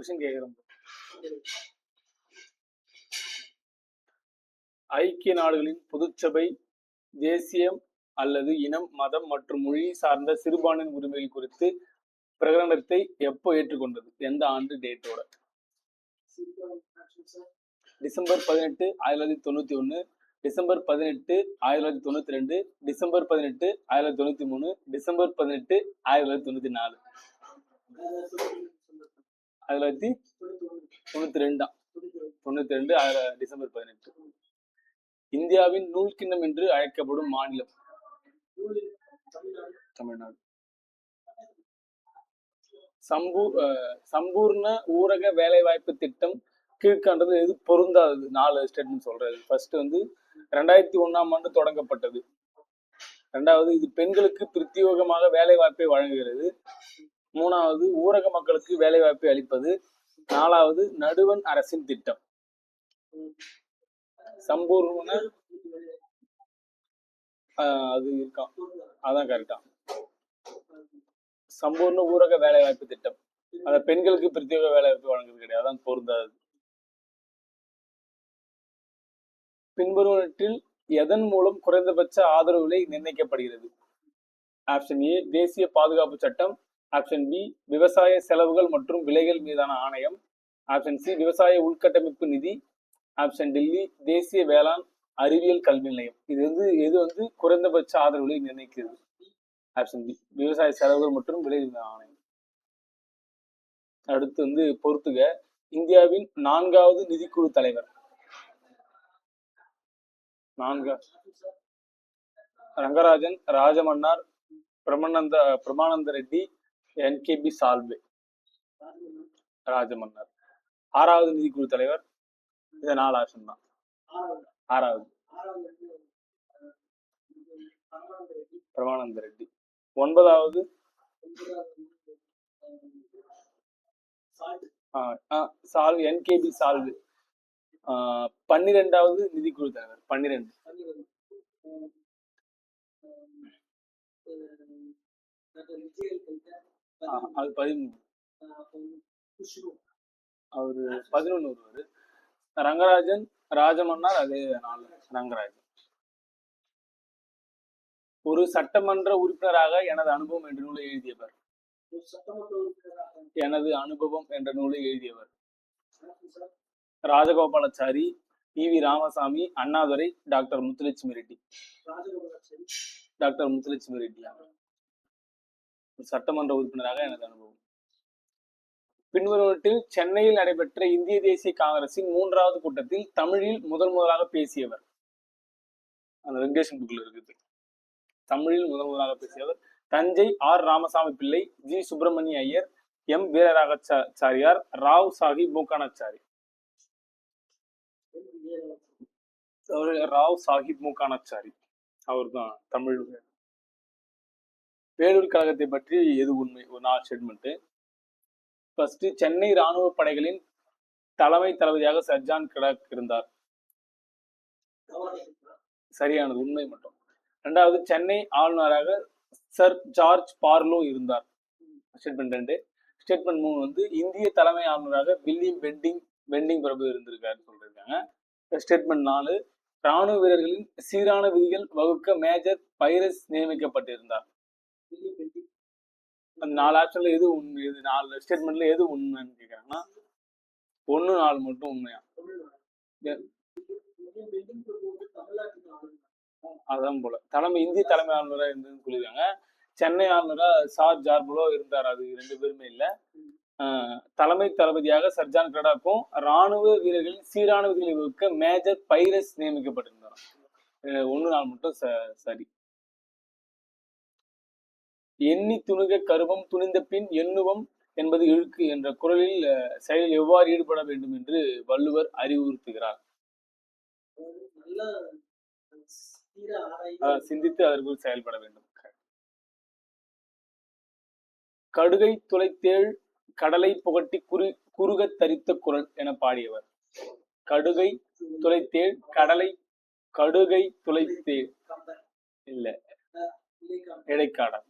Question கேக்குறோம். ஐக்கிய நாடுகளின் பொதுச்சபை தேசியம் அல்லது இனம், மதம் மற்றும் மொழி சார்ந்த சிறுபான்மையின் உரிமைகள் குறித்து பிரகடனத்தை எப்போ ஏற்றுக்கொண்டது? எந்த ஆண்டு டேட்டோட? December 18, 1991, December 18, 1992, December 18, 1993, December 18, 1994. 1992 December 18. இந்தியாவின் நூல்கிண்ணம் என்று அழைக்கப்படும் மாநிலம்? தமிழ்நாடு. சம்பூர்ண ஊரக வேலைவாய்ப்பு திட்டம் கீழ்கண்டது எது பொருந்தாதது? 4 ஸ்டேட்மெண்ட் சொல்றது. ஃபர்ஸ்ட் 2001ஆம் ஆண்டு தொடங்கப்பட்டது. 2வது, இது பெண்களுக்கு பிரத்யேகமாக வேலை வாய்ப்பை வழங்குகிறது. 3வது, ஊரக மக்களுக்கு வேலை வாய்ப்பை அளிப்பது. 4வது, நடுவண் அரசின் திட்டம். சம்பூர்ண அது இருக்கான், அதான் கரெக்டா. சம்பூர்ண ஊரக வேலை வாய்ப்பு திட்டம், அத பெண்களுக்கு பிரத்யேக வேலை வாய்ப்பு வழங்குறது கிடையாது, அதான் பொருந்தாது. பின்வருவனவற்றில் எதன் மூலம் குறைந்தபட்ச ஆதரவு விலை நிர்ணயிக்கப்படுகிறது? ஆப்ஷன் ஏ தேசிய பாதுகாப்பு சட்டம், ஆப்ஷன் பி விவசாய செலவுகள் மற்றும் விலைகள் மீதான ஆணையம், ஆப்ஷன் சி விவசாய உள்கட்டமைப்பு நிதி, ஆப்ஷன் டெல்லி தேசிய வேளாண் அறிவியல் கல்வி நிலையம். எது குறைந்தபட்ச ஆதரவு விலை நிர்ணயிக்கிறது? ஆப்ஷன் பி விவசாய செலவுகள் மற்றும் விலை மீதான ஆணையம். அடுத்து பொறுத்துக, இந்தியாவின் 4வது நிதிக்குழு தலைவர்? ரங்கராஜன், ராஜமன்னார், பிரமானந்த ரெட்டி, என்கேபி சால்வே. ராஜமன்னார். 6வது நிதிக்குழு தலைவர்? இந்த 4 ஆப்ஷன் தான். 6வது பிரமானந்த ரெட்டி. 9வது என்கேபி சால்வே. 12வது நிதிக்குழு தலைவர்? 12. அது 13. அவரு 11 வருவாரு. ரங்கராஜன், ராஜமன்னார், அதே 4. ரங்கராஜன். ஒரு சட்டமன்ற உறுப்பினராக எனது அனுபவம் என்ற நூலை எழுதியவர்? எனது அனுபவம் என்ற நூலை எழுதியவர் Rajagopalachari, V Ramasamy, Annadurai, doctor Muthulakshmi Reddy. Doctor Muthulakshmi Reddy சட்டமன்ற உறுப்பினராக எனது அனுபவம். பின்வருவற்றில் சென்னையில் நடைபெற்ற இந்திய தேசிய காங்கிரசின் 3வது கூட்டத்தில் தமிழில் முதலாக பேசியவர்? அந்த ரெகுலேஷன் புக்ல இருக்குது. தமிழில் முதலாக பேசியவர் தஞ்சை ஆர் ராமசாமி பிள்ளை, ஜி சுப்பிரமணிய ஐயர், எம் வீரராகச்சாரியார், ராவ் சாஹிப் மூக்கானாச்சாரி. ராவ் சாஹிப் மூக்கானாச்சாரி அவர் தான் தமிழ். வேலூர் கழகத்தை பற்றி எது உண்மை? ஒரு 4 ஸ்டேட்மெண்ட். ஃபர்ஸ்ட், சென்னை ராணுவ படைகளின் தலைமை தளபதியாக சர் ஜான் கிடாக் இருந்தார். சரியானது, உண்மை மட்டும். 2வது, சென்னை ஆளுநராக சர் ஜார்ஜ் பார்லோ இருந்தார். ஸ்டேட்மெண்ட் 2. ஸ்டேட்மெண்ட் 3 இந்திய தலைமை ஆளுநராக வில்லியம் பெண்டிங் பிரபு இருந்திருக்காருன்னு சொல்லியிருக்காங்க. ஸ்டேட்மெண்ட் 4, ராணுவ வீரர்களின் சீரான விதிகள் வகுக்க மேஜர் பைரஸ் நியமிக்கப்பட்டிருந்தார். அந்த 4 ஆப்ஷன்ல எது உண்மை? இது 4 ஸ்டேட்மெண்ட்ல எது உண்மைன்னு கேட்கறாங்கன்னா 1, 4 மட்டும் உண்மையா? அதான் போல இந்திய தலைமை ஆளுநரா இருந்ததுன்னு சொல்லியிருக்காங்க. சென்னை ஆளுநரா சார் ஜார்புலோ இருந்தார். அது 2 பேருமே இல்ல. தலைமை தளபதியாக சர்ஜான் கிடாக்கும் ராணுவ வீரர்களின் சீரான விதிகளை வகுக்க மேஜர் பைரஸ் நியமிக்கப்பட்டிருந்தார். 1, 4 மட்டும் சரி. எண்ணி துணுக கருவம் துணிந்த பின் எண்ணுவம் என்பது இழுக்கு என்ற குரலில் செயலில் எவ்வாறு ஈடுபட வேண்டும் என்று வள்ளுவர் அறிவுறுத்துகிறார்? சிந்தித்து அதற்குள் செயல்பட வேண்டும். கடுகை துளைத்தேள் கடலை புகட்டி குறுக தரித்த குரல் என பாடியவர்? கடுகை துளைத்தேள் கடுகை துளைத்தேள் இல்ல, இடைக்காடர்.